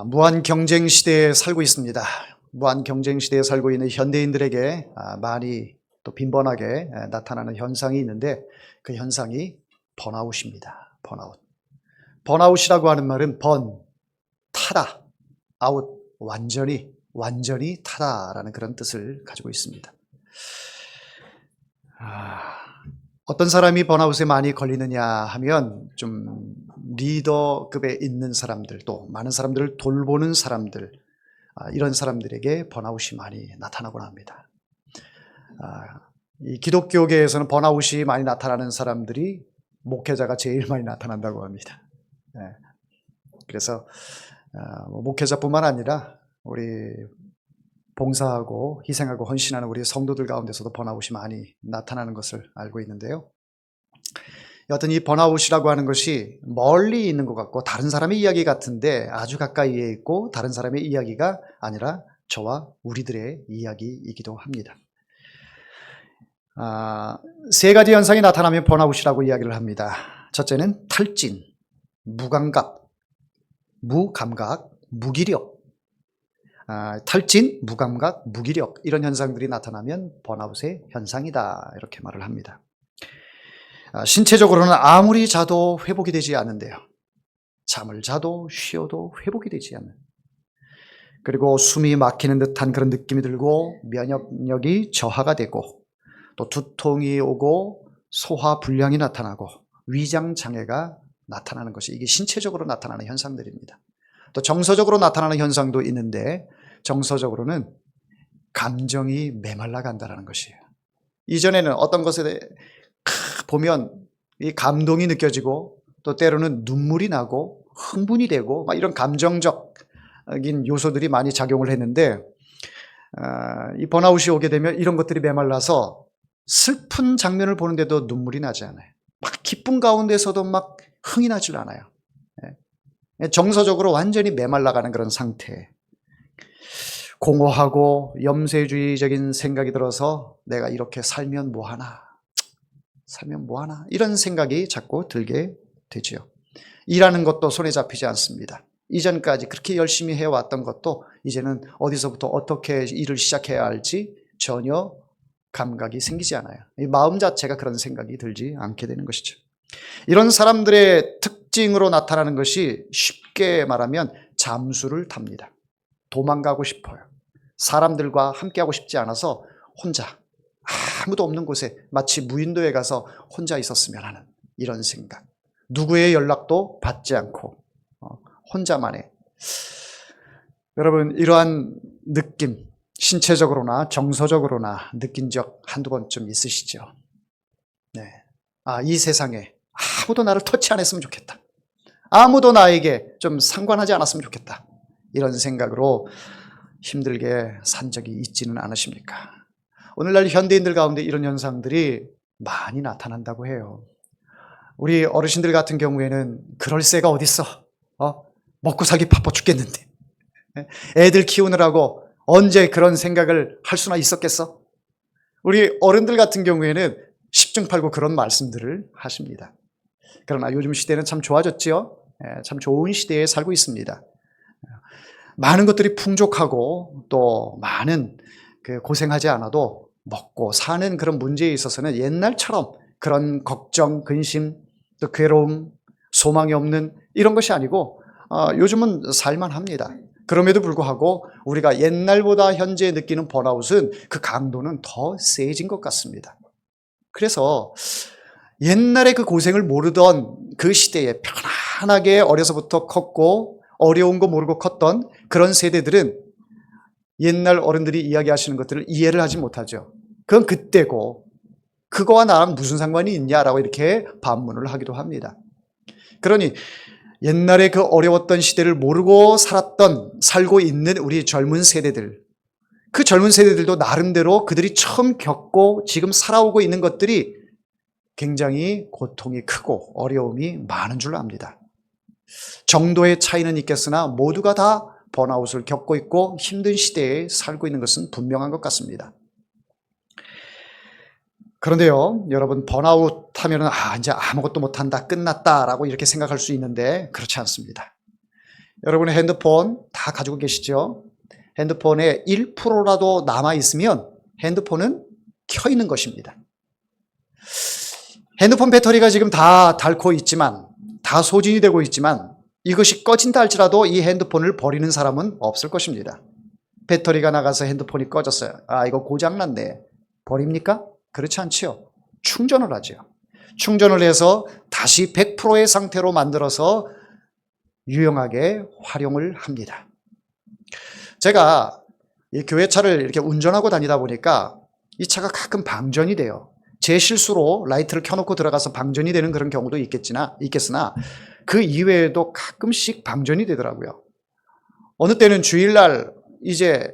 무한 경쟁 시대에 살고 있습니다. 무한 경쟁 시대에 살고 있는 현대인들에게 많이 또 빈번하게 나타나는 현상이 있는데 그 현상이 번아웃입니다. 번아웃. 번아웃이라고 하는 말은 타다, 아웃, 완전히 타다라는 그런 뜻을 가지고 있습니다. 어떤 사람이 번아웃에 많이 걸리느냐 하면 좀 리더급에 있는 사람들, 또 많은 사람들을 돌보는 사람들, 이런 사람들에게 번아웃이 많이 나타나곤 합니다. 이 기독교계에서는 번아웃이 많이 나타나는 사람들이 목회자가 제일 많이 나타난다고 합니다. 그래서 목회자뿐만 아니라 우리 봉사하고 희생하고 헌신하는 우리 성도들 가운데서도 번아웃이 많이 나타나는 것을 알고 있는데요. 여하튼 이 번아웃이라고 하는 것이 멀리 있는 것 같고 다른 사람의 이야기 같은데 아주 가까이에 있고 다른 사람의 이야기가 아니라 저와 우리들의 이야기이기도 합니다. 세 가지 현상이 나타나면 번아웃이라고 이야기를 합니다. 첫째는 탈진, 무감각, 무기력. 탈진, 무감각, 무기력 이런 현상들이 나타나면 번아웃의 현상이다 이렇게 말을 합니다. 신체적으로는 아무리 자도 회복이 되지 않는데요. 잠을 자도 쉬어도 회복이 되지 않는, 그리고 숨이 막히는 듯한 그런 느낌이 들고 면역력이 저하가 되고 또 두통이 오고 소화불량이 나타나고 위장장애가 나타나는 것이 이게 신체적으로 나타나는 현상들입니다. 또 정서적으로 나타나는 현상도 있는데 정서적으로는 감정이 메말라 간다는 것이에요. 이전에는 어떤 것에 대해 보면 이 감동이 느껴지고 또 때로는 눈물이 나고 흥분이 되고 막 이런 감정적인 요소들이 많이 작용을 했는데 이 번아웃이 오게 되면 이런 것들이 메말라서 슬픈 장면을 보는데도 눈물이 나지 않아요. 막 기쁨 가운데서도 막 흥이 나질 않아요. 정서적으로 완전히 메말라가는 그런 상태. 공허하고 염세주의적인 생각이 들어서 내가 이렇게 살면 뭐하나 이런 생각이 자꾸 들게 되죠. 일하는 것도 손에 잡히지 않습니다. 이전까지 그렇게 열심히 해왔던 것도 이제는 어디서부터 어떻게 일을 시작해야 할지 전혀 감각이 생기지 않아요. 이 마음 자체가 그런 생각이 들지 않게 되는 것이죠. 이런 사람들의 특징으로 나타나는 것이 쉽게 말하면 잠수를 탑니다. 도망가고 싶어요. 사람들과 함께하고 싶지 않아서 혼자 아무도 없는 곳에 마치 무인도에 가서 혼자 있었으면 하는 이런 생각. 누구의 연락도 받지 않고 혼자만의. 여러분 이러한 느낌 신체적으로나 정서적으로나 느낀 적 한두 번쯤 있으시죠? 네. 이 세상에 아무도 나를 터치 안 했으면 좋겠다. 아무도 나에게 좀 상관하지 않았으면 좋겠다. 이런 생각으로 힘들게 산 적이 있지는 않으십니까? 오늘날 현대인들 가운데 이런 현상들이 많이 나타난다고 해요. 우리 어르신들 같은 경우에는 그럴 새가 어딨어? 먹고 살기 바빠 죽겠는데. 애들 키우느라고 언제 그런 생각을 할 수나 있었겠어? 우리 어른들 같은 경우에는 십중팔구 그런 말씀들을 하십니다. 그러나 요즘 시대는 참 좋아졌지요? 참 좋은 시대에 살고 있습니다. 많은 것들이 풍족하고 또 많은 고생하지 않아도 먹고 사는 그런 문제에 있어서는 옛날처럼 그런 걱정, 근심, 또 괴로움, 소망이 없는 이런 것이 아니고 요즘은 살만합니다. 그럼에도 불구하고 우리가 옛날보다 현재 느끼는 번아웃은 그 강도는 더 세진 것 같습니다. 그래서 옛날에 그 고생을 모르던 그 시대에 편안하게 어려서부터 컸고 어려운 거 모르고 컸던 그런 세대들은 옛날 어른들이 이야기하시는 것들을 이해를 하지 못하죠. 그건 그때고 그거와 나랑 무슨 상관이 있냐라고 이렇게 반문을 하기도 합니다. 그러니 옛날에 그 어려웠던 시대를 모르고 살고 있는 우리 젊은 세대들, 그 젊은 세대들도 나름대로 그들이 처음 겪고 지금 살아오고 있는 것들이 굉장히 고통이 크고 어려움이 많은 줄 압니다. 정도의 차이는 있겠으나 모두가 다 번아웃을 겪고 있고 힘든 시대에 살고 있는 것은 분명한 것 같습니다. 그런데요, 여러분 번아웃 하면은 이제 아무것도 못한다, 끝났다라고 이렇게 생각할 수 있는데 그렇지 않습니다. 여러분의 핸드폰 다 가지고 계시죠? 핸드폰에 1%라도 남아있으면 핸드폰은 켜 있는 것입니다. 핸드폰 배터리가 지금 다 닳고 있지만, 다 소진이 되고 있지만 이것이 꺼진다 할지라도 이 핸드폰을 버리는 사람은 없을 것입니다. 배터리가 나가서 핸드폰이 꺼졌어요. 아, 이거 고장났네. 버립니까? 그렇지 않지요. 충전을 하죠. 충전을 해서 다시 100%의 상태로 만들어서 유용하게 활용을 합니다. 제가 이 교회차를 이렇게 운전하고 다니다 보니까 이 차가 가끔 방전이 돼요. 제 실수로 라이트를 켜놓고 들어가서 방전이 되는 그런 경우도 있겠으나 그 이외에도 가끔씩 방전이 되더라고요. 어느 때는 주일날 이제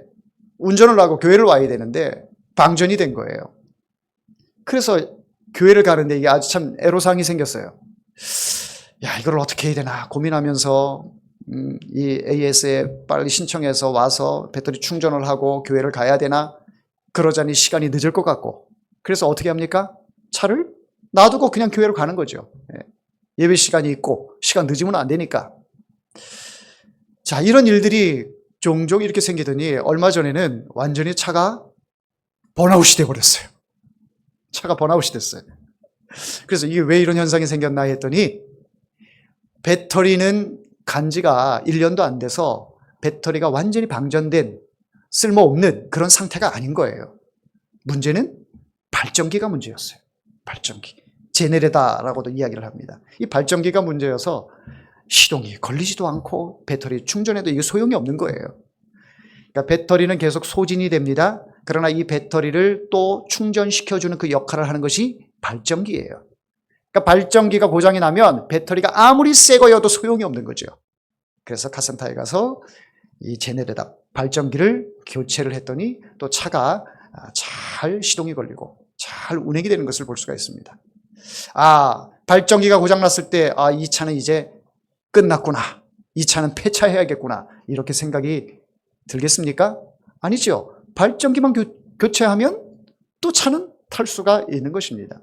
운전을 하고 교회를 와야 되는데 방전이 된 거예요. 그래서 교회를 가는데 이게 아주 참 애로사항이 생겼어요. 야, 이걸 어떻게 해야 되나 고민하면서 이 AS에 빨리 신청해서 와서 배터리 충전을 하고 교회를 가야 되나, 그러자니 시간이 늦을 것 같고, 그래서 어떻게 합니까? 차를 놔두고 그냥 교회로 가는 거죠. 예배 시간이 있고 시간 늦으면 안 되니까. 자, 이런 일들이 종종 이렇게 생기더니 얼마 전에는 완전히 차가 번아웃이 돼버렸어요. 차가 번아웃이 됐어요. 그래서 이게 왜 이런 현상이 생겼나 했더니 배터리는 간지가 1년도 안 돼서 배터리가 완전히 방전된 쓸모없는 그런 상태가 아닌 거예요. 문제는 발전기가 문제였어요. 발전기. 제네레다라고도 이야기를 합니다. 이 발전기가 문제여서 시동이 걸리지도 않고 배터리 충전해도 이게 소용이 없는 거예요. 그러니까 배터리는 계속 소진이 됩니다. 그러나 이 배터리를 또 충전시켜주는 그 역할을 하는 것이 발전기예요. 그러니까 발전기가 고장이 나면 배터리가 아무리 새 거여도 소용이 없는 거죠. 그래서 카센터에 가서 이 제네레다 발전기를 교체를 했더니 또 차가 잘 시동이 걸리고 잘 운행이 되는 것을 볼 수가 있습니다. 아, 발전기가 고장났을 때 이 차는 이제 끝났구나. 이 차는 폐차해야겠구나. 이렇게 생각이 들겠습니까? 아니죠. 발전기만 교체하면 또 차는 탈 수가 있는 것입니다.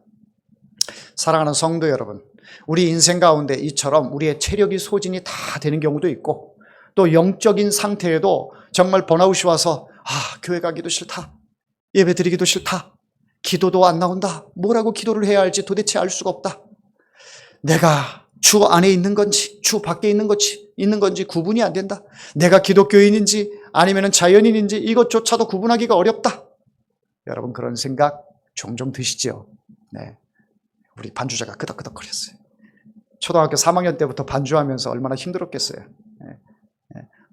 사랑하는 성도 여러분, 우리 인생 가운데 이처럼 우리의 체력이 소진이 다 되는 경우도 있고, 또 영적인 상태에도 정말 번아웃이 와서 교회 가기도 싫다, 예배 드리기도 싫다, 기도도 안 나온다, 뭐라고 기도를 해야 할지 도대체 알 수가 없다, 내가 주 안에 있는 건지 주 밖에 있는 건지 구분이 안 된다, 내가 기독교인인지 아니면 자연인인지 이것조차도 구분하기가 어렵다. 여러분, 그런 생각 종종 드시죠? 네, 우리 반주자가 끄덕끄덕거렸어요. 초등학교 3학년 때부터 반주하면서 얼마나 힘들었겠어요.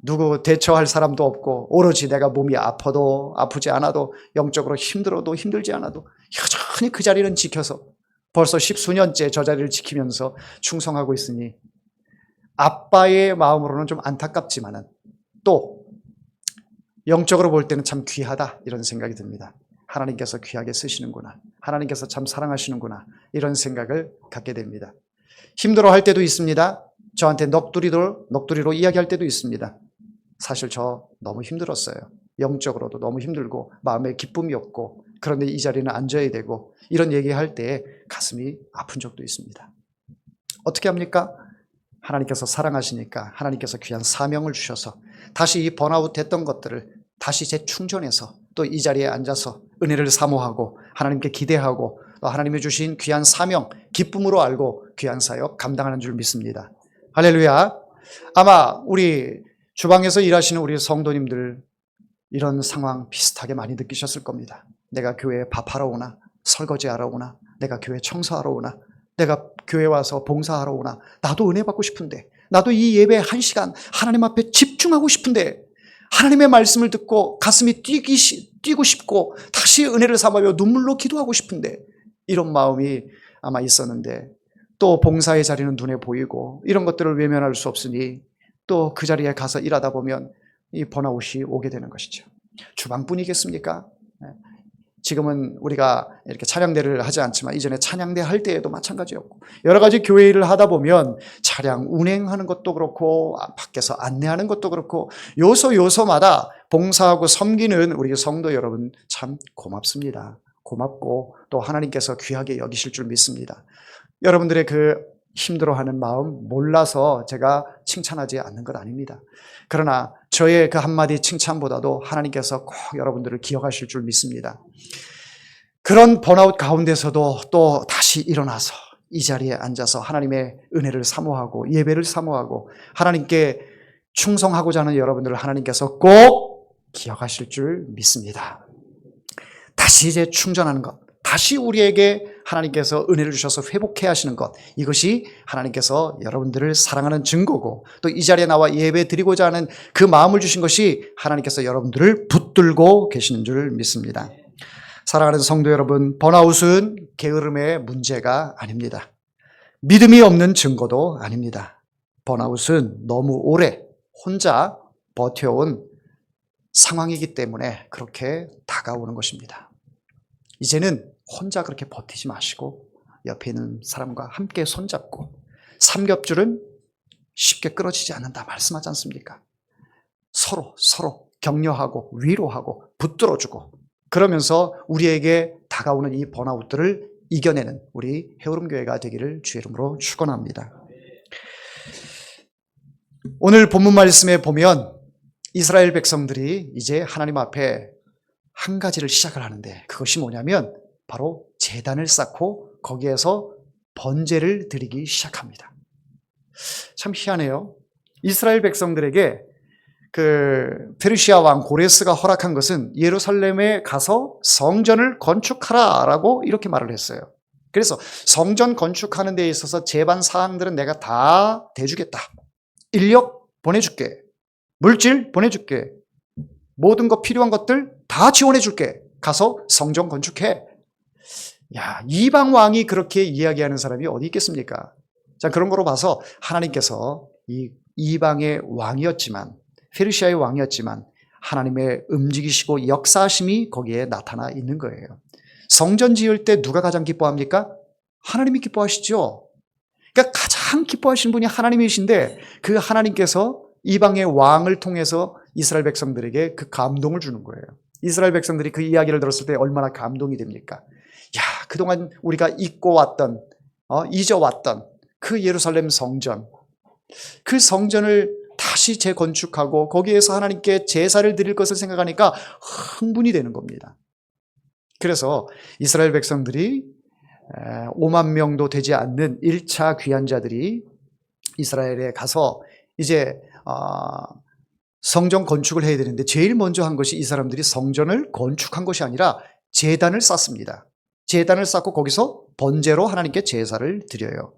누구 대처할 사람도 없고 오로지 내가 몸이 아파도 아프지 않아도 영적으로 힘들어도 힘들지 않아도 여전히 그 자리는 지켜서 벌써 10수년째 저 자리를 지키면서 충성하고 있으니 아빠의 마음으로는 좀 안타깝지만은 또 영적으로 볼 때는 참 귀하다, 이런 생각이 듭니다. 하나님께서 귀하게 쓰시는구나, 하나님께서 참 사랑하시는구나, 이런 생각을 갖게 됩니다. 힘들어할 때도 있습니다. 저한테 넋두리로 이야기할 때도 있습니다. 사실 저 너무 힘들었어요. 영적으로도 너무 힘들고 마음에 기쁨이 없고, 그런데 이 자리는 앉아야 되고, 이런 얘기할 때 가슴이 아픈 적도 있습니다. 어떻게 합니까? 하나님께서 사랑하시니까 하나님께서 귀한 사명을 주셔서 다시 이 번아웃 됐던 것들을 다시 재충전해서 또 이 자리에 앉아서 은혜를 사모하고 하나님께 기대하고 또 하나님이 주신 귀한 사명, 기쁨으로 알고 귀한 사역 감당하는 줄 믿습니다. 할렐루야. 아마 우리 주방에서 일하시는 우리 성도님들 이런 상황 비슷하게 많이 느끼셨을 겁니다. 내가 교회에 밥하러 오나, 설거지하러 오나, 내가 교회 청소하러 오나, 내가 교회 와서 봉사하러 오나, 나도 은혜 받고 싶은데, 나도 이 예배 1시간 하나님 앞에 집중하고 싶은데, 하나님의 말씀을 듣고 가슴이 뛰고 싶고 다시 은혜를 삼으며 눈물로 기도하고 싶은데, 이런 마음이 아마 있었는데, 또 봉사의 자리는 눈에 보이고 이런 것들을 외면할 수 없으니 또 그 자리에 가서 일하다 보면 이 번아웃이 오게 되는 것이죠. 주방뿐이겠습니까? 지금은 우리가 이렇게 찬양대를 하지 않지만 이전에 찬양대 할 때에도 마찬가지였고, 여러 가지 교회 일을 하다 보면 차량 운행하는 것도 그렇고 밖에서 안내하는 것도 그렇고 요소마다 봉사하고 섬기는 우리 성도 여러분 참 고맙습니다. 고맙고 또 하나님께서 귀하게 여기실 줄 믿습니다. 여러분들의 그 힘들어하는 마음 몰라서 제가 칭찬하지 않는 것 아닙니다. 그러나 저의 그 한마디 칭찬보다도 하나님께서 꼭 여러분들을 기억하실 줄 믿습니다. 그런 번아웃 가운데서도 또 다시 일어나서 이 자리에 앉아서 하나님의 은혜를 사모하고 예배를 사모하고 하나님께 충성하고자 하는 여러분들을 하나님께서 꼭 기억하실 줄 믿습니다. 다시 이제 충전하는 것, 다시 우리에게 하나님께서 은혜를 주셔서 회복해 하시는 것, 이것이 하나님께서 여러분들을 사랑하는 증거고 또 이 자리에 나와 예배 드리고자 하는 그 마음을 주신 것이 하나님께서 여러분들을 붙들고 계시는 줄 믿습니다. 사랑하는 성도 여러분, 번아웃은 게으름의 문제가 아닙니다. 믿음이 없는 증거도 아닙니다. 번아웃은 너무 오래 혼자 버텨온 상황이기 때문에 그렇게 다가오는 것입니다. 이제는 혼자 그렇게 버티지 마시고 옆에 있는 사람과 함께 손잡고, 삼겹줄은 쉽게 끊어지지 않는다 말씀하지 않습니까? 서로 격려하고 위로하고 붙들어주고, 그러면서 우리에게 다가오는 이 번아웃들을 이겨내는 우리 헤어룸교회가 되기를 주의 이름으로 축원합니다. 오늘 본문 말씀에 보면 이스라엘 백성들이 이제 하나님 앞에 한 가지를 시작을 하는데, 그것이 뭐냐면 바로 제단을 쌓고 거기에서 번제를 드리기 시작합니다. 참 희한해요. 이스라엘 백성들에게 페르시아 왕 고레스가 허락한 것은 예루살렘에 가서 성전을 건축하라라고 이렇게 말을 했어요. 그래서 성전 건축하는 데 있어서 제반 사항들은 내가 다 대주겠다. 인력 보내줄게. 물질 보내줄게. 모든 것 필요한 것들 다 지원해줄게. 가서 성전 건축해. 야, 이방 왕이 그렇게 이야기하는 사람이 어디 있겠습니까? 자, 그런 거로 봐서 하나님께서 이 이방의 왕이었지만, 페르시아의 왕이었지만 하나님의 움직이시고 역사하심이 거기에 나타나 있는 거예요. 성전 지을 때 누가 가장 기뻐합니까? 하나님이 기뻐하시죠. 그러니까 가장 기뻐하시는 분이 하나님이신데, 그 하나님께서 이방의 왕을 통해서 이스라엘 백성들에게 그 감동을 주는 거예요. 이스라엘 백성들이 그 이야기를 들었을 때 얼마나 감동이 됩니까? 야, 그동안 우리가 잊고 왔던, 잊어왔던 그 예루살렘 성전, 그 성전을 다시 재건축하고 거기에서 하나님께 제사를 드릴 것을 생각하니까 흥분이 되는 겁니다. 그래서 이스라엘 백성들이 5만 명도 되지 않는 1차 귀환자들이 이스라엘에 가서 이제 성전 건축을 해야 되는데, 제일 먼저 한 것이 이 사람들이 성전을 건축한 것이 아니라 제단을 쌓습니다. 제단을 쌓고 거기서 번제로 하나님께 제사를 드려요.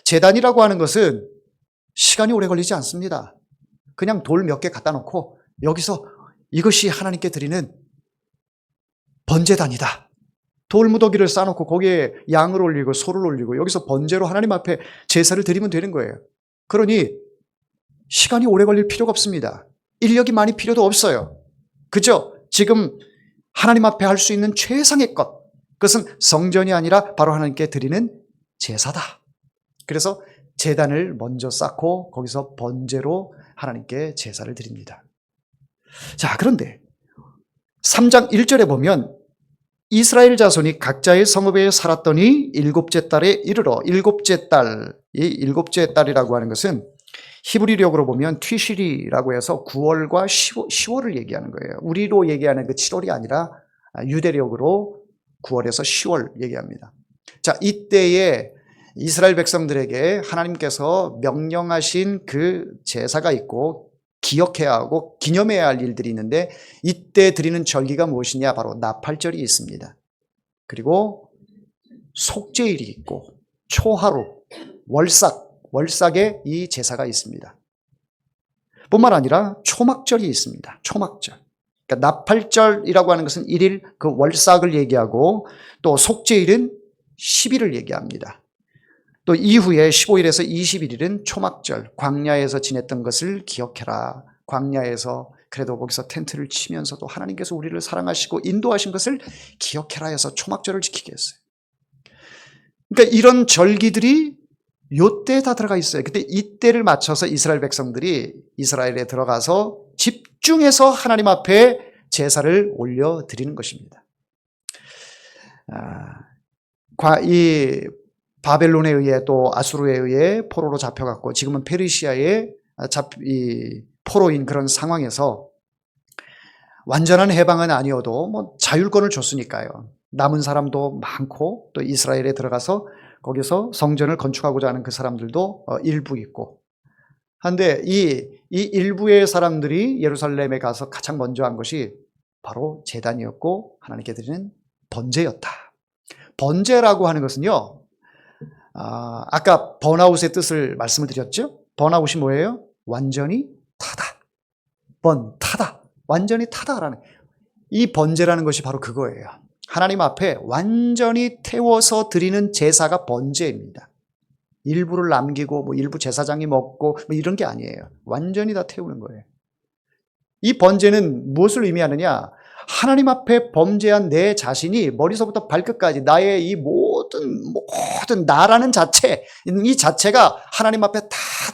제단이라고 하는 것은 시간이 오래 걸리지 않습니다. 그냥 돌 몇 개 갖다 놓고 여기서 이것이 하나님께 드리는 번제단이다. 돌무더기를 쌓아놓고 거기에 양을 올리고 소를 올리고 여기서 번제로 하나님 앞에 제사를 드리면 되는 거예요. 그러니 시간이 오래 걸릴 필요가 없습니다. 인력이 많이 필요도 없어요. 그죠? 지금 하나님 앞에 할 수 있는 최상의 것, 그것은 성전이 아니라 바로 하나님께 드리는 제사다. 그래서 제단을 먼저 쌓고 거기서 번제로 하나님께 제사를 드립니다. 자, 그런데 3장 1절에 보면 이스라엘 자손이 각자의 성읍에 살았더니 일곱째 달에 이르러, 일곱째 달, 이 일곱째 달이라고 하는 것은 히브리력으로 보면 튀시리라고 해서 9월과 10월을 얘기하는 거예요. 우리로 얘기하는 그 7월이 아니라 유대력으로 9월에서 10월 얘기합니다. 자, 이때에 이스라엘 백성들에게 하나님께서 명령하신 그 제사가 있고 기억해야 하고 기념해야 할 일들이 있는데, 이때 드리는 절기가 무엇이냐? 바로 나팔절이 있습니다. 그리고 속죄일이 있고 초하루, 월삭에 이 제사가 있습니다. 뿐만 아니라 초막절이 있습니다. 초막절. 그러니까 나팔절이라고 하는 것은 1일 그 월삭을 얘기하고, 또 속죄일은 10일을 얘기합니다. 또 이후에 15일에서 21일은 초막절, 광야에서 지냈던 것을 기억해라. 광야에서 그래도 거기서 텐트를 치면서도 하나님께서 우리를 사랑하시고 인도하신 것을 기억해라 해서 초막절을 지키게 했어요. 그러니까 이런 절기들이 요때 다 들어가 있어요. 그때 이때를 맞춰서 이스라엘 백성들이 이스라엘에 들어가서 집중해서 하나님 앞에 제사를 올려드리는 것입니다. 이 바벨론에 의해 또 아수르에 의해 포로로 잡혀갔고 지금은 페르시아의 포로인 그런 상황에서 완전한 해방은 아니어도 뭐 자율권을 줬으니까요. 남은 사람도 많고 또 이스라엘에 들어가서 거기서 성전을 건축하고자 하는 그 사람들도 일부 있고 한데 이 일부의 사람들이 예루살렘에 가서 가장 먼저 한 것이 바로 제단이었고 하나님께 드리는 번제였다. 번제라고 하는 것은요, 아까 번아웃의 뜻을 말씀을 드렸죠? 번아웃이 뭐예요? 완전히 타다. 타다. 완전히 타다라는 이 번제라는 것이 바로 그거예요. 하나님 앞에 완전히 태워서 드리는 제사가 번제입니다. 일부를 남기고 뭐 일부 제사장이 먹고 뭐 이런 게 아니에요. 완전히 다 태우는 거예요. 이 번제는 무엇을 의미하느냐? 하나님 앞에 범죄한 내 자신이 머리서부터 발끝까지 나의 이 모든 나라는 자체, 이 자체가 하나님 앞에 다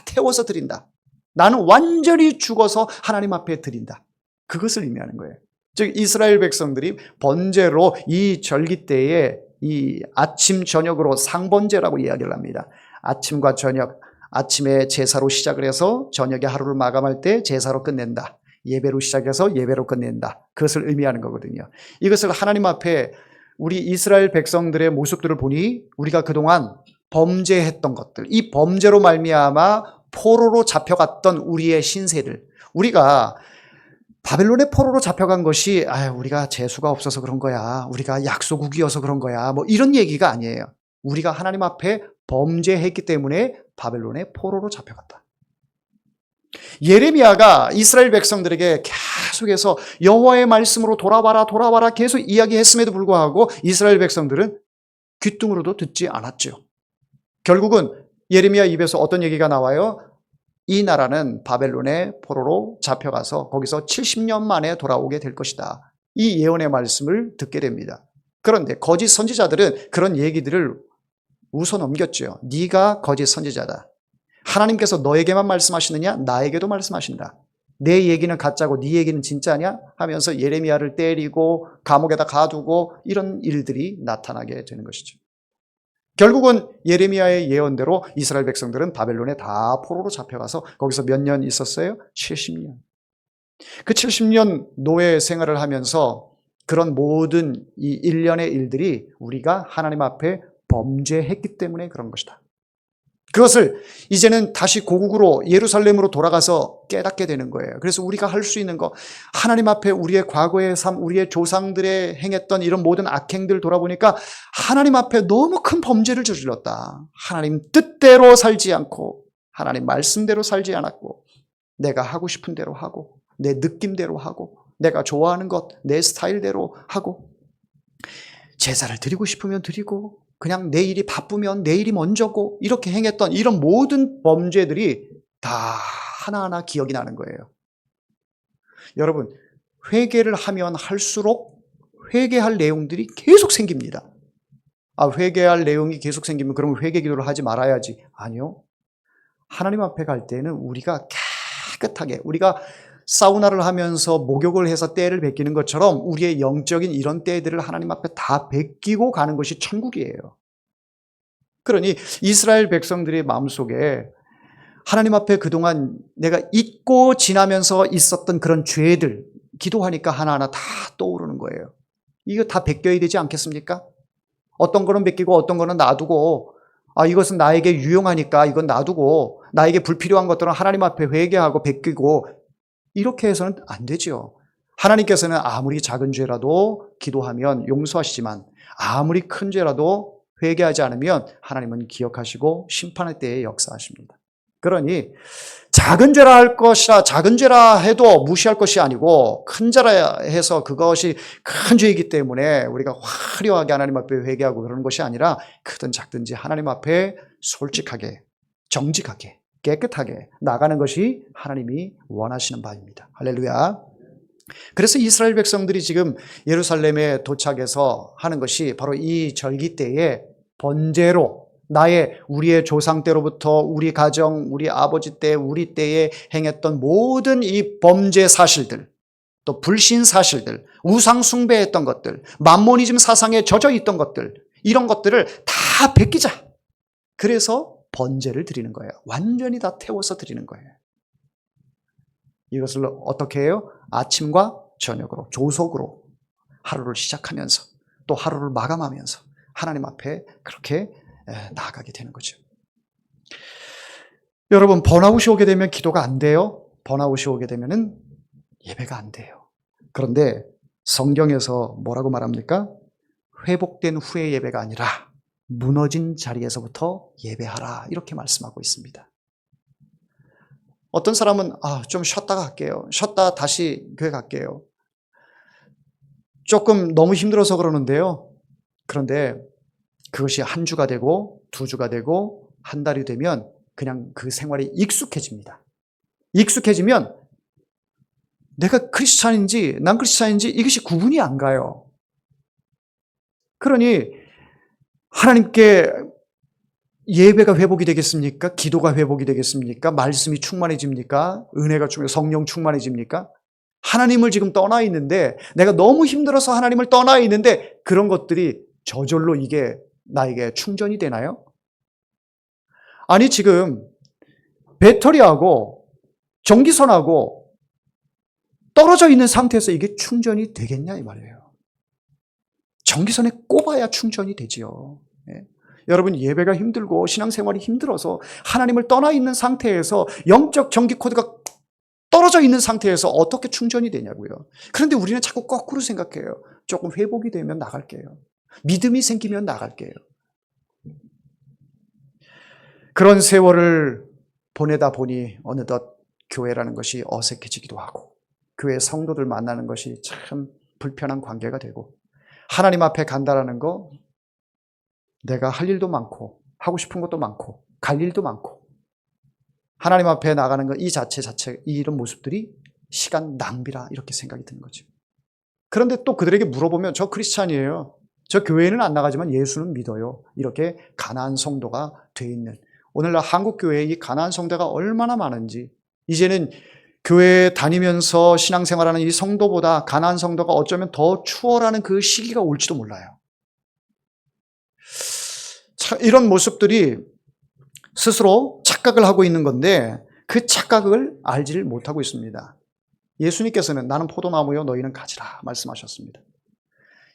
태워서 드린다. 나는 완전히 죽어서 하나님 앞에 드린다. 그것을 의미하는 거예요. 즉 이스라엘 백성들이 번제로 이 절기 때에 이 아침 저녁으로 상번제라고 이야기를 합니다. 아침과 저녁, 아침에 제사로 시작을 해서 저녁에 하루를 마감할 때 제사로 끝낸다. 예배로 시작해서 예배로 끝낸다. 그것을 의미하는 거거든요. 이것을 하나님 앞에 우리 이스라엘 백성들의 모습들을 보니 우리가 그동안 범죄했던 것들, 이 범죄로 말미암아 포로로 잡혀갔던 우리의 신세들, 우리가 바벨론의 포로로 잡혀간 것이 우리가 재수가 없어서 그런 거야, 우리가 약소국이어서 그런 거야, 뭐 이런 얘기가 아니에요. 우리가 하나님 앞에 범죄했기 때문에 바벨론의 포로로 잡혀갔다. 예레미야가 이스라엘 백성들에게 계속해서 여호와의 말씀으로 돌아와라 계속 이야기했음에도 불구하고 이스라엘 백성들은 귓등으로도 듣지 않았죠. 결국은 예레미야 입에서 어떤 얘기가 나와요? 이 나라는 바벨론의 포로로 잡혀가서 거기서 70년 만에 돌아오게 될 것이다. 이 예언의 말씀을 듣게 됩니다. 그런데 거짓 선지자들은 그런 얘기들을 웃어넘겼죠. 네가 거짓 선지자다. 하나님께서 너에게만 말씀하시느냐? 나에게도 말씀하신다. 내 얘기는 가짜고 네 얘기는 진짜냐? 하면서 예레미야를 때리고 감옥에다 가두고 이런 일들이 나타나게 되는 것이죠. 결국은 예레미야의 예언대로 이스라엘 백성들은 바벨론에 다 포로로 잡혀가서 거기서 몇 년 있었어요? 70년. 그 70년 노예 생활을 하면서 그런 모든 이 일련의 일들이 우리가 하나님 앞에 범죄했기 때문에 그런 것이다. 그것을 이제는 다시 고국으로 예루살렘으로 돌아가서 깨닫게 되는 거예요. 그래서 우리가 할 수 있는 거, 하나님 앞에 우리의 과거의 삶, 우리의 조상들의 행했던 이런 모든 악행들 돌아보니까 하나님 앞에 너무 큰 범죄를 저질렀다. 하나님 뜻대로 살지 않고 하나님 말씀대로 살지 않았고 내가 하고 싶은 대로 하고 내 느낌대로 하고 내가 좋아하는 것, 내 스타일대로 하고 제사를 드리고 싶으면 드리고 그냥 내 일이 바쁘면 내 일이 먼저고 이렇게 행했던 이런 모든 범죄들이 다 하나하나 기억이 나는 거예요. 여러분, 회개를 하면 할수록 회개할 내용들이 계속 생깁니다. 회개할 내용이 계속 생기면 그러면 회개 기도를 하지 말아야지. 아니요. 하나님 앞에 갈 때는 우리가 깨끗하게, 우리가 사우나를 하면서 목욕을 해서 때를 베끼는 것처럼 우리의 영적인 이런 때들을 하나님 앞에 다 베끼고 가는 것이 천국이에요. 그러니 이스라엘 백성들의 마음속에 하나님 앞에 그동안 내가 잊고 지나면서 있었던 그런 죄들 기도하니까 하나하나 다 떠오르는 거예요. 이거 다 베껴야 되지 않겠습니까? 어떤 거는 베끼고 어떤 거는 놔두고 이것은 나에게 유용하니까 이건 놔두고 나에게 불필요한 것들은 하나님 앞에 회개하고 베끼고 이렇게 해서는 안 되죠. 하나님께서는 아무리 작은 죄라도 기도하면 용서하시지만 아무리 큰 죄라도 회개하지 않으면 하나님은 기억하시고 심판의 때에 역사하십니다. 그러니 작은 죄라 할 것이라 작은 죄라 해도 무시할 것이 아니고 큰 죄라 해서 그것이 큰 죄이기 때문에 우리가 화려하게 하나님 앞에 회개하고 그러는 것이 아니라 크든 작든지 하나님 앞에 솔직하게 정직하게 깨끗하게 나가는 것이 하나님이 원하시는 바입니다. 할렐루야. 그래서 이스라엘 백성들이 지금 예루살렘에 도착해서 하는 것이 바로 이 절기 때에 번제로 우리의 조상 때로부터 우리 가정, 우리 아버지 때, 우리 때에 행했던 모든 이 범죄 사실들, 또 불신 사실들, 우상 숭배했던 것들, 만모니즘 사상에 젖어 있던 것들, 이런 것들을 다 베끼자. 그래서 번제를 드리는 거예요. 완전히 다 태워서 드리는 거예요. 이것을 어떻게 해요? 아침과 저녁으로, 조속으로 하루를 시작하면서 또 하루를 마감하면서 하나님 앞에 그렇게 나아가게 되는 거죠. 여러분, 번아웃이 오게 되면 기도가 안 돼요. 번아웃이 오게 되면은 예배가 안 돼요. 그런데 성경에서 뭐라고 말합니까? 회복된 후의 예배가 아니라 무너진 자리에서부터 예배하라, 이렇게 말씀하고 있습니다. 어떤 사람은 좀 쉬었다가 갈게요. 쉬었다 다시 교회 갈게요. 조금 너무 힘들어서 그러는데요. 그런데 그것이 한 주가 되고 두 주가 되고 한 달이 되면 그냥 그 생활이 익숙해집니다. 익숙해지면 내가 크리스찬인지 난 크리스찬인지 이것이 구분이 안 가요. 그러니 하나님께 예배가 회복이 되겠습니까? 기도가 회복이 되겠습니까? 말씀이 충만해집니까? 은혜가 성령 충만해집니까? 하나님을 지금 떠나 있는데, 내가 너무 힘들어서 하나님을 떠나 있는데 그런 것들이 저절로 이게 나에게 충전이 되나요? 아니, 지금 배터리하고 전기선하고 떨어져 있는 상태에서 이게 충전이 되겠냐 이 말이에요. 전기선에 꼽아야 충전이 되지요. 예. 여러분, 예배가 힘들고 신앙생활이 힘들어서 하나님을 떠나 있는 상태에서 영적 전기 코드가 떨어져 있는 상태에서 어떻게 충전이 되냐고요. 그런데 우리는 자꾸 거꾸로 생각해요. 조금 회복이 되면 나갈게요. 믿음이 생기면 나갈게요. 그런 세월을 보내다 보니 어느덧 교회라는 것이 어색해지기도 하고, 교회 성도들 만나는 것이 참 불편한 관계가 되고, 하나님 앞에 간다라는 거, 내가 할 일도 많고 하고 싶은 것도 많고 갈 일도 많고, 하나님 앞에 나가는 것 이 자체 이런 모습들이 시간 낭비라, 이렇게 생각이 드는 거죠. 그런데 또 그들에게 물어보면 저 크리스찬이에요. 저 교회는 안 나가지만 예수는 믿어요. 이렇게 가난한 성도가 돼 있는, 오늘날 한국 교회에 이 가난한 성도가 얼마나 많은지, 이제는 교회 다니면서 신앙생활하는 이 성도보다 가난한 성도가 어쩌면 더 추월하는 그 시기가 올지도 몰라요. 이런 모습들이 스스로 착각을 하고 있는 건데 그 착각을 알지를 못하고 있습니다. 예수님께서는 나는 포도나무요 너희는 가지라 말씀하셨습니다.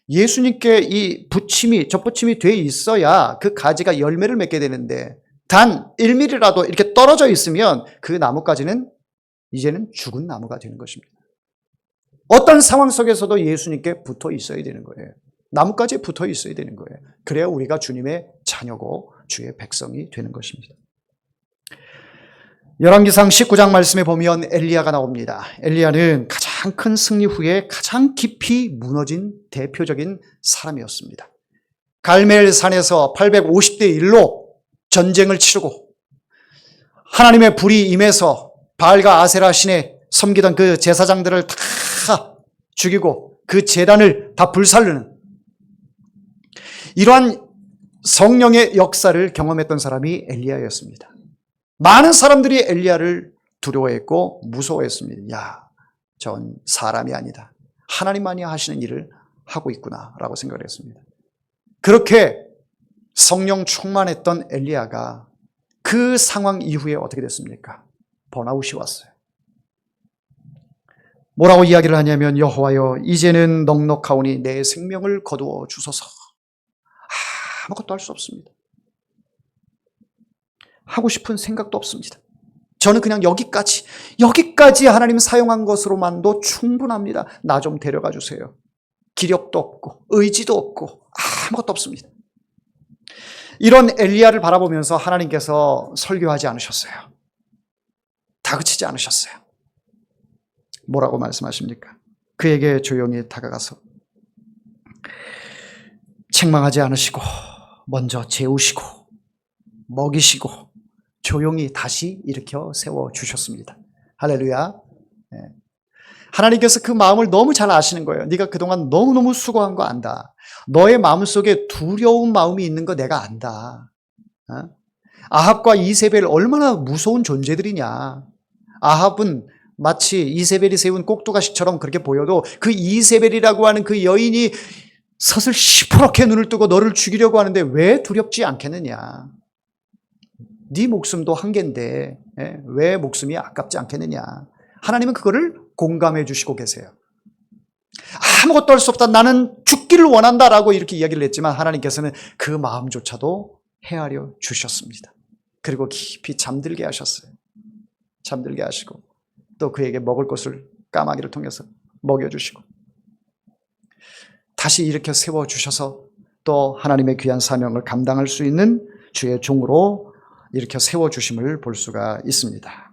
예수님께 이 젖붙임이 돼 있어야 그 가지가 열매를 맺게 되는데, 단 1mm라도 이렇게 떨어져 있으면 그 나무까지는 이제는 죽은 나무가 되는 것입니다. 어떤 상황 속에서도 예수님께 붙어 있어야 되는 거예요. 나뭇가지에 붙어 있어야 되는 거예요. 그래야 우리가 주님의 자녀고 주의 백성이 되는 것입니다. 열왕기상 19장 말씀에 보면 엘리야가 나옵니다. 엘리야는 가장 큰 승리 후에 가장 깊이 무너진 대표적인 사람이었습니다. 갈멜산에서 850대 1로 전쟁을 치르고 하나님의 불이 임해서 바알과 아세라 신에 섬기던 그 제사장들을 다 죽이고 그 제단을 다 불살르는, 이러한 성령의 역사를 경험했던 사람이 엘리야였습니다. 많은 사람들이 엘리야를 두려워했고 무서워했습니다. 야, 전 사람이 아니다. 하나님만이 하시는 일을 하고 있구나라고 생각을 했습니다. 그렇게 성령 충만했던 엘리야가 그 상황 이후에 어떻게 됐습니까? 번아웃이 왔어요. 뭐라고 이야기를 하냐면, 여호와여 이제는 넉넉하오니 내 생명을 거두어 주소서. 아무것도 할 수 없습니다. 하고 싶은 생각도 없습니다. 저는 그냥 여기까지 하나님 사용한 것으로만도 충분합니다. 나 좀 데려가 주세요. 기력도 없고 의지도 없고 아무것도 없습니다. 이런 엘리야를 바라보면서 하나님께서 설교하지 않으셨어요. 다그치지 않으셨어요. 뭐라고 말씀하십니까? 그에게 조용히 다가가서 책망하지 않으시고 먼저 재우시고 먹이시고 조용히 다시 일으켜 세워주셨습니다. 할렐루야. 네. 하나님께서 그 마음을 너무 잘 아시는 거예요. 네가 그동안 너무너무 수고한 거 안다. 너의 마음속에 두려운 마음이 있는 거 내가 안다. 아합과 이세벨 얼마나 무서운 존재들이냐. 아합은 마치 이세벨이 세운 꼭두가시처럼 그렇게 보여도 그 이세벨이라고 하는 그 여인이 서슬 시퍼렇게 눈을 뜨고 너를 죽이려고 하는데 왜 두렵지 않겠느냐. 네 목숨도 한계인데 왜 목숨이 아깝지 않겠느냐. 하나님은 그거를 공감해 주시고 계세요. 아무것도 할 수 없다. 나는 죽기를 원한다라고 이렇게 이야기를 했지만 하나님께서는 그 마음조차도 헤아려 주셨습니다. 그리고 깊이 잠들게 하셨어요. 잠들게 하시고 또 그에게 먹을 것을 까마귀를 통해서 먹여주시고 다시 일으켜 세워주셔서 또 하나님의 귀한 사명을 감당할 수 있는 주의 종으로 일으켜 세워주심을 볼 수가 있습니다.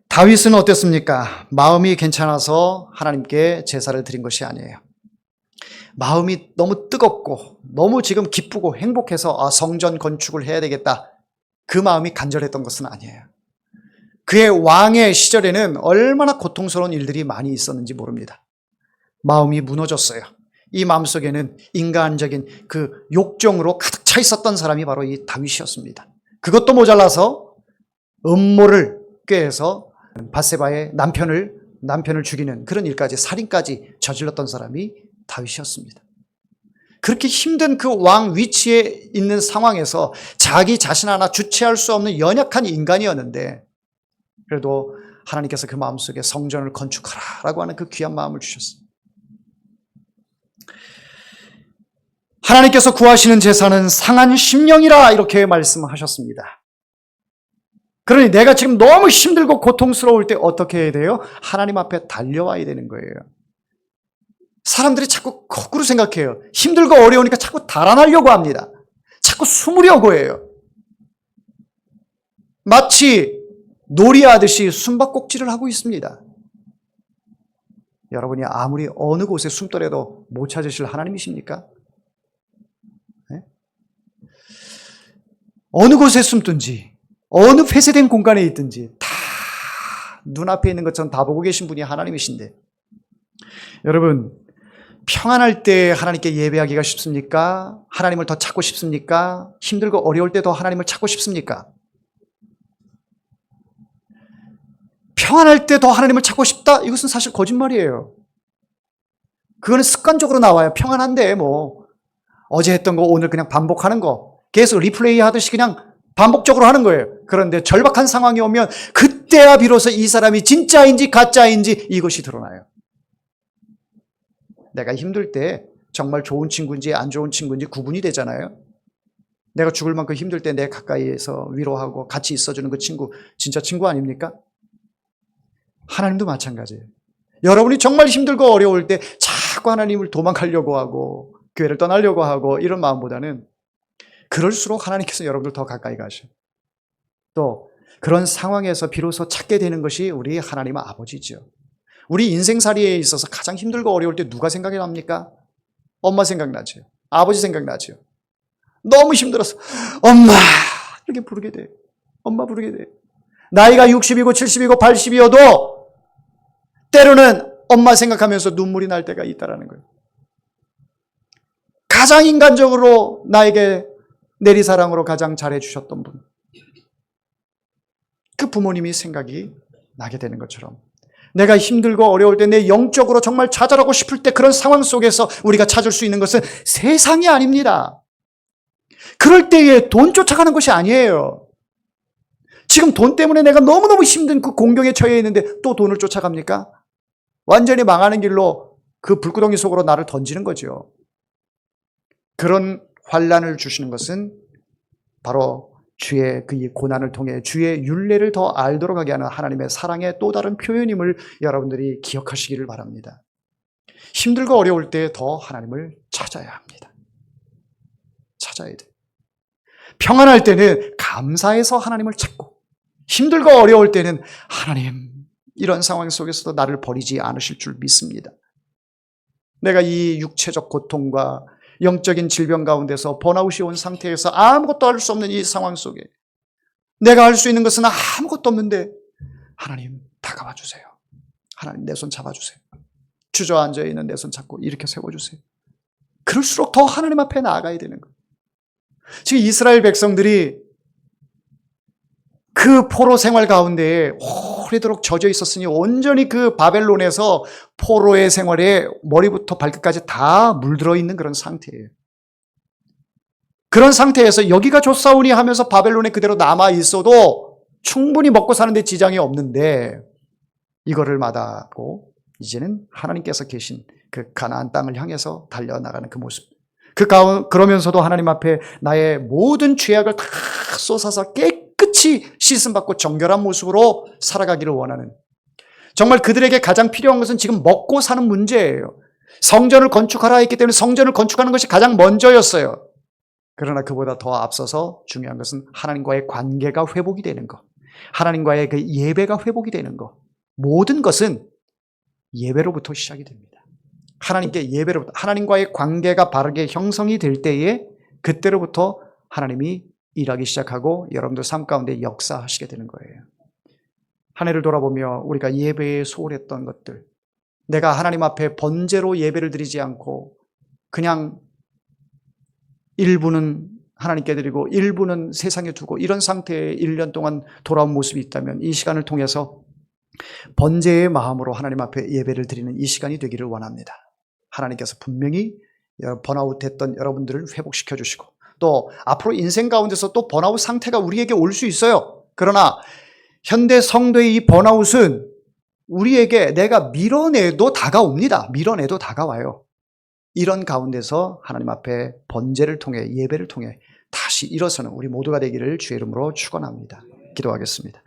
다윗은 어땠습니까? 마음이 괜찮아서 하나님께 제사를 드린 것이 아니에요. 마음이 너무 뜨겁고 너무 지금 기쁘고 행복해서 성전 건축을 해야 되겠다. 그 마음이 간절했던 것은 아니에요. 그의 왕의 시절에는 얼마나 고통스러운 일들이 많이 있었는지 모릅니다. 마음이 무너졌어요. 이 마음속에는 인간적인 그 욕정으로 가득 차 있었던 사람이 바로 이 다윗이었습니다. 그것도 모자라서 음모를 꾀해서 밧세바의 남편을 죽이는 그런 일까지 살인까지 저질렀던 사람이 다윗이었습니다. 그렇게 힘든 그 왕 위치에 있는 상황에서 자기 자신 하나 주체할 수 없는 연약한 인간이었는데 그래도 하나님께서 그 마음속에 성전을 건축하라라고 하는 그 귀한 마음을 주셨습니다. 하나님께서 구하시는 제사는 상한 심령이라 이렇게 말씀하셨습니다. 그러니 내가 지금 너무 힘들고 고통스러울 때 어떻게 해야 돼요? 하나님 앞에 달려와야 되는 거예요. 사람들이 자꾸 거꾸로 생각해요. 힘들고 어려우니까 자꾸 달아나려고 합니다. 자꾸 숨으려고 해요. 마치 놀이하듯이 숨바꼭질을 하고 있습니다. 여러분이 아무리 어느 곳에 숨더라도 못 찾으실 하나님이십니까? 네? 어느 곳에 숨든지 어느 폐쇄된 공간에 있든지 다 눈앞에 있는 것처럼 다 보고 계신 분이 하나님이신데 여러분 평안할 때 하나님께 예배하기가 쉽습니까? 하나님을 더 찾고 싶습니까? 힘들고 어려울 때 더 하나님을 찾고 싶습니까? 평안할 때 더 하나님을 찾고 싶다? 이것은 사실 거짓말이에요. 그거는 습관적으로 나와요. 평안한데 뭐 어제 했던 거 오늘 그냥 반복하는 거 계속 리플레이 하듯이 그냥 반복적으로 하는 거예요. 그런데 절박한 상황이 오면 그때야 비로소 이 사람이 진짜인지 가짜인지 이것이 드러나요. 내가 힘들 때 정말 좋은 친구인지 안 좋은 친구인지 구분이 되잖아요. 내가 죽을 만큼 힘들 때 내 가까이에서 위로하고 같이 있어주는 그 친구 진짜 친구 아닙니까? 하나님도 마찬가지예요. 여러분이 정말 힘들고 어려울 때 자꾸 하나님을 도망가려고 하고 교회를 떠나려고 하고 이런 마음보다는 그럴수록 하나님께서 여러분들 더 가까이 가셔요. 또 그런 상황에서 비로소 찾게 되는 것이 우리 하나님 아버지죠. 우리 인생살이에 있어서 가장 힘들고 어려울 때 누가 생각이 납니까? 엄마 생각나죠. 아버지 생각나죠. 너무 힘들어서 엄마 이렇게 부르게 돼요. 엄마 부르게 돼요. 나이가 60이고 70이고 80이어도 때로는 엄마 생각하면서 눈물이 날 때가 있다는 거예요. 가장 인간적으로 나에게 내리사랑으로 가장 잘해주셨던 분. 그 부모님이 생각이 나게 되는 것처럼 내가 힘들고 어려울 때 내 영적으로 정말 좌절하고 싶을 때 그런 상황 속에서 우리가 찾을 수 있는 것은 세상이 아닙니다. 그럴 때에 돈 쫓아가는 것이 아니에요. 지금 돈 때문에 내가 너무너무 힘든 그 공경에 처해 있는데 또 돈을 쫓아갑니까? 완전히 망하는 길로 그 불구덩이 속으로 나를 던지는 거죠. 그런 환난을 주시는 것은 바로 주의 그 고난을 통해 주의 율례를 더 알도록 하게 하는 하나님의 사랑의 또 다른 표현임을 여러분들이 기억하시기를 바랍니다. 힘들고 어려울 때 더 하나님을 찾아야 합니다. 찾아야 돼요. 평안할 때는 감사해서 하나님을 찾고 힘들고 어려울 때는 하나님 이런 상황 속에서도 나를 버리지 않으실 줄 믿습니다. 내가 이 육체적 고통과 영적인 질병 가운데서 번아웃이 온 상태에서 아무것도 할 수 없는 이 상황 속에 내가 할 수 있는 것은 아무것도 없는데 하나님 다가와 주세요. 하나님 내 손 잡아주세요. 주저앉아 있는 내 손 잡고 일으켜 세워주세요. 그럴수록 더 하나님 앞에 나아가야 되는 거예요. 지금 이스라엘 백성들이 그 포로 생활 가운데 오래도록 젖어 있었으니 온전히 그 바벨론에서 포로의 생활에 머리부터 발끝까지 다 물들어 있는 그런 상태예요. 그런 상태에서 여기가 좋사오니 하면서 바벨론에 그대로 남아 있어도 충분히 먹고 사는데 지장이 없는데 이거를 마다하고 이제는 하나님께서 계신 그 가나안 땅을 향해서 달려나가는 그 모습. 그러면서도 하나님 앞에 나의 모든 죄악을 다 쏟아서 깨끗이 씻음받고 정결한 모습으로 살아가기를 원하는, 정말 그들에게 가장 필요한 것은 지금 먹고 사는 문제예요. 성전을 건축하라 했기 때문에 성전을 건축하는 것이 가장 먼저였어요. 그러나 그보다 더 앞서서 중요한 것은 하나님과의 관계가 회복이 되는 것, 하나님과의 그 예배가 회복이 되는 것, 모든 것은 예배로부터 시작이 됩니다. 하나님께 예배로부터, 하나님과의 관계가 바르게 형성이 될 때에 그때로부터 하나님이 일하기 시작하고 여러분들 삶 가운데 역사하시게 되는 거예요. 한 해를 돌아보며 우리가 예배에 소홀했던 것들, 내가 하나님 앞에 번제로 예배를 드리지 않고 그냥 일부는 하나님께 드리고 일부는 세상에 두고 이런 상태에 1년 동안 돌아온 모습이 있다면 이 시간을 통해서 번제의 마음으로 하나님 앞에 예배를 드리는 이 시간이 되기를 원합니다. 하나님께서 분명히 번아웃 됐던 여러분들을 회복시켜 주시고 또 앞으로 인생 가운데서 또 번아웃 상태가 우리에게 올 수 있어요. 그러나 현대 성도의 이 번아웃은 우리에게 내가 밀어내도 다가옵니다. 밀어내도 다가와요. 이런 가운데서 하나님 앞에 번제를 통해 예배를 통해 다시 일어서는 우리 모두가 되기를 주의 이름으로 축원합니다. 기도하겠습니다.